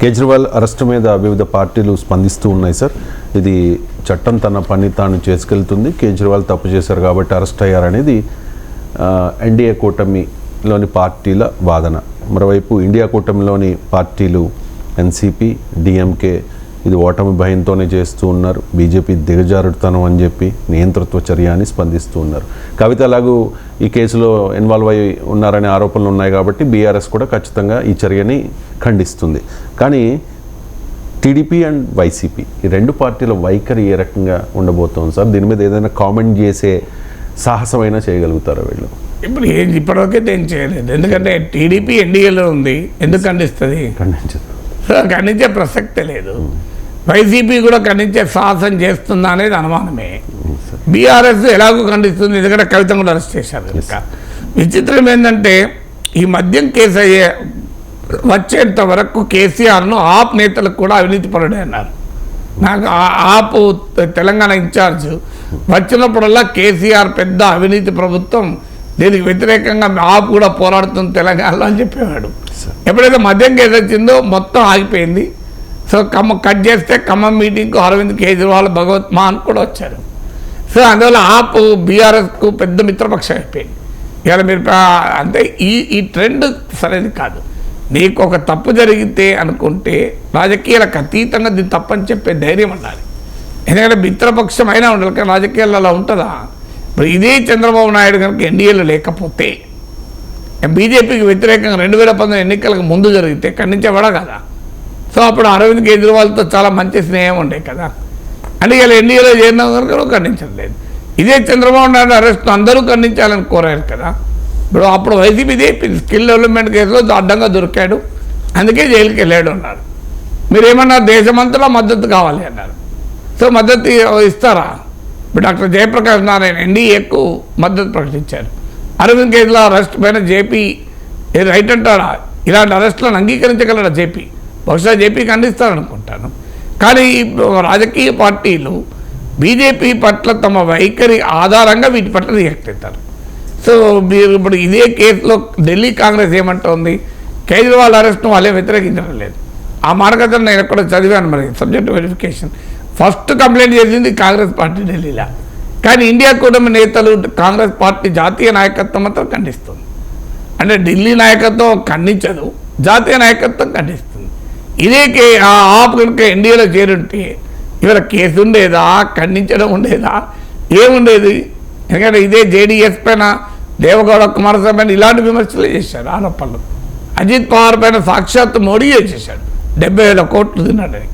Kejriwal arrest మీద వివిధ పార్టీలు స్పందిస్తూ ఉన్నాయి సార్. ఇది చట్టం తన పని తాను చేసుకెళ్తుంది, కేజ్రీవాల్ తప్పు చేశారు కాబట్టి అరెస్ట్ అయ్యారనేది ఎన్డీఏ కూటమిలోని పార్టీల వాదన. మరోవైపు ఇండియా కూటమిలోని పార్టీలు ఎన్సీపీ, డిఎంకే ఇది ఓటమి భయంతోనే చేస్తూ ఉన్నారు, బీజేపీ దిగజారుడుతనం అని చెప్పి నియంతృత్వ చర్య అని స్పందిస్తూ ఉన్నారు. కవిత ఎలాగూ ఈ కేసులో ఇన్వాల్వ్ అయి ఉన్నారనే ఆరోపణలు ఉన్నాయి కాబట్టి బీఆర్ఎస్ కూడా ఖచ్చితంగా ఈ చర్యని ఖండిస్తుంది. కానీ టీడీపీ అండ్ వైసీపీ ఈ రెండు పార్టీల వైఖరి ఏ రకంగా ఉండబోతోంది సార్? దీని మీద ఏదైనా కామెంట్ చేసే సాహసమైనా చేయగలుగుతారా వీళ్ళు? ఇప్పటివరకైతే ఏం చేయలేదు. ఎందుకంటే టీడీపీ ఎన్డీఏలో ఉంది, ఎందుకు ఖండిస్తుంది? ఖండించే ప్రసక్తే లేదు. వైసీపీ కూడా ఖండించే సాహసం చేస్తుందా అనేది అనుమానమే. బీఆర్ఎస్ ఎలాగో ఖండిస్తుంది, ఎందుకంటే కవిత కూడా అరెస్ట్ చేశారు కనుక. విచిత్రం ఏంటంటే ఈ మద్యం కేసు వచ్చేంత వరకు కేసీఆర్ను ఆప్ నేతలకు కూడా అవినీతి పరుడే అన్నారు. నాకు ఆప్ తెలంగాణ ఇన్ఛార్జ్ వచ్చినప్పుడల్లా కేసీఆర్ పెద్ద అవినీతి ప్రభుత్వం, దీనికి వ్యతిరేకంగా ఆప్ కూడా పోరాడుతుంది తెలంగాణలో అని చెప్పేవాడు. ఎప్పుడైతే మద్యం కేసు వచ్చిందో మొత్తం ఆగిపోయింది. సో కట్ చేస్తే ఖమ్మం మీటింగ్కు అరవింద్ కేజ్రీవాల్, భగవత్ మాన్ కూడా వచ్చారు. సో అందువల్ల ఆప్ బీఆర్ఎస్కు పెద్ద మిత్రపక్షం అయిపోయింది. ఇవాళ మీరు అంటే ఈ ట్రెండ్ సరైనది కాదు. నీకు ఒక తప్పు జరిగితే అనుకుంటే రాజకీయాలకు అతీతంగా దీన్ని తప్పని చెప్పే ధైర్యం ఉండాలి. ఎందుకంటే మిత్రపక్షం అయినా ఉండాలి, కానీ రాజకీయాల్లో అలా ఉంటుందా? ఇప్పుడు ఇదే చంద్రబాబు నాయుడు కనుక ఎన్డీఏలో లేకపోతే, బీజేపీకి వ్యతిరేకంగా 2019 ఎన్నికలకు ముందు జరిగితే ఖండించేవాడా కదా. సో అప్పుడు అరవింద్ కేజ్రీవాల్తో చాలా మంచి స్నేహం ఉండే కదా. అంటే ఇలా ఎన్డీఏలో చేరిన కనుక ఖండించలేదు. ఇదే చంద్రబాబు నాయుడు అరెస్ట్ అందరూ ఖండించాలని కోరారు కదా. ఇప్పుడు అప్పుడు వైసీపీ స్కిల్ డెవలప్మెంట్ కేసులో అడ్డంగా దొరికాడు, అందుకే జైలుకి వెళ్ళాడు అన్నారు. మీరేమన్నారు? దేశమంతటా మద్దతు కావాలి అన్నారు. సో మద్దతు ఇస్తారా? ఇప్పుడు డాక్టర్ జయప్రకాష్ నారాయణ ఎన్డీఏకు మద్దతు ప్రకటించారు. అరవింద్ కేజ్రీవాల్ అరెస్ట్ పైన జేపీ రైట్ అంటారా? ఇలాంటి అరెస్టులను అంగీకరించగలరా జేపీ? బహుశా జేపీ ఖండిస్తారనుకుంటాను. కానీ రాజకీయ పార్టీలు బీజేపీ పట్ల తమ వైఖరి ఆధారంగా వీటి పట్ల రియాక్ట్ అవుతారు. సో మీరు ఇప్పుడు ఇదే కేసులో ఢిల్లీ కాంగ్రెస్ ఏమంటోంది? కేజ్రీవాల్ అరెస్ట్ను వాళ్ళే వ్యతిరేకించడం లేదు. ఆ మార్గదర్శనం నేను ఎక్కడ చదివాను. మరి సబ్జెక్ట్ వెరిఫికేషన్ ఫస్ట్ కంప్లైంట్ చేసింది కాంగ్రెస్ పార్టీ ఢిల్లీలో. కానీ ఇండియా కూటమి నేతలు కాంగ్రెస్ పార్టీ జాతీయ నాయకత్వం మాత్రం ఖండిస్తుంది. అంటే ఢిల్లీ నాయకత్వం ఖండించదు, జాతీయ నాయకత్వం ఖండిస్తుంది. ఇదే ఆప్ కనుక ఎన్డీఏలో చేరుంటే ఇవాళ కేసు ఉండేదా, ఖండించడం ఉండేదా, ఏముండేది? ఎందుకంటే ఇదే జేడీఎస్ పైన దేవగౌడ కుమారస్వామి పైన ఇలాంటి విమర్శలు చేశారు, ఆరోపణలు. అజిత్ పవార్ పైన సాక్షాత్ మోడీ చేశాడు, 70,000 కోట్లు తిన్నాడని.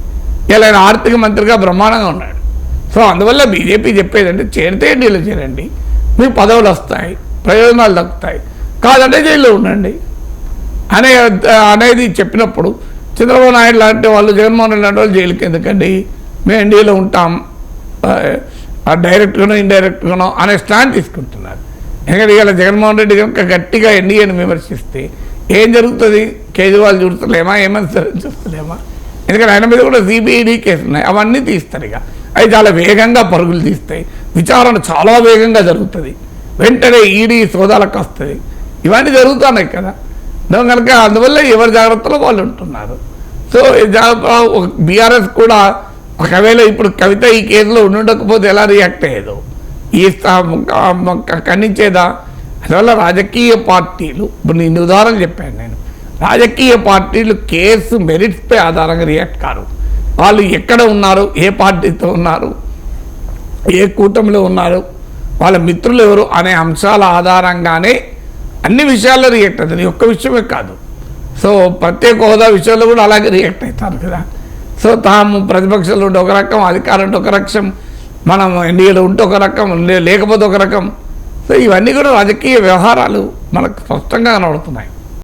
ఇలా ఆయన ఆర్థిక మంత్రిగా బ్రహ్మాండంగా ఉన్నాడు. సో అందువల్ల బీజేపీ చెప్పేదంటే చేరితే ఎన్డీఏలో చేరండి, మీకు పదవులు వస్తాయి, ప్రయోజనాలు దక్కుతాయి, కాదంటే జైల్లో ఉండండి అనేది చెప్పినప్పుడు చంద్రబాబు నాయుడు లాంటి వాళ్ళు, జగన్మోహన్ రెడ్డి లాంటి వాళ్ళు జైలుకి ఎందుకండి, మేము ఎన్డీఏలో ఉంటాం డైరెక్ట్గానో ఇండైరెక్ట్గానో అనే స్టాండ్ తీసుకుంటున్నారు. ఎందుకంటే ఇలా జగన్మోహన్ రెడ్డి కనుక గట్టిగా ఎన్డీఏని విమర్శిస్తే ఏం జరుగుతుంది? కేజ్రీవాల్ చూస్తలేమా, ఏమని చూస్తలేమా? ఎందుకంటే ఆయన మీద కూడా సిబిఐడి కేసులు ఉన్నాయి, అవన్నీ తీస్తారు. ఇక అవి చాలా వేగంగా పరుగులు తీస్తాయి, విచారణ చాలా వేగంగా జరుగుతుంది, వెంటనే ఈడీ సోదాలకు వస్తుంది, ఇవన్నీ జరుగుతున్నాయి కదా. కనుక అందువల్ల ఎవరి జాగ్రత్తలో వాళ్ళు ఉంటున్నారు. సో బీఆర్ఎస్ కూడా ఒకవేళ ఇప్పుడు కవిత ఈ కేసులో ఉండకపోతే ఎలా రియాక్ట్ అయ్యేదో, ఈ ఖండించేదా? అందువల్ల రాజకీయ పార్టీలు, ఇప్పుడు నేను ఉదాహరణ చెప్పాను, నేను రాజకీయ పార్టీలు కేసు మెరిట్స్పై ఆధారంగా రియాక్ట్ కారు. వాళ్ళు ఎక్కడ ఉన్నారు, ఏ పార్టీతో ఉన్నారు, ఏ కూటమిలో ఉన్నారు, వాళ్ళ మిత్రులు ఎవరు అనే అంశాల ఆధారంగానే అన్ని విషయాల్లో రియాక్ట్ అవుతుంది, ఒక్క విషయమే కాదు. సో ప్రత్యేక హోదా విషయంలో కూడా అలాగే రియాక్ట్ అవుతారు కదా. సో తాము ప్రతిపక్షంలో ఉంటే ఒక రకం, అధికారం ఉంటే ఒక రకం, మనం ఎన్డీఏలో ఉంటే ఒక రకం, లేకపోతే ఒక రకం. సో ఇవన్నీ కూడా రాజకీయ వ్యవహారాలు మనకు స్పష్టంగా కనబడుతున్నాయి.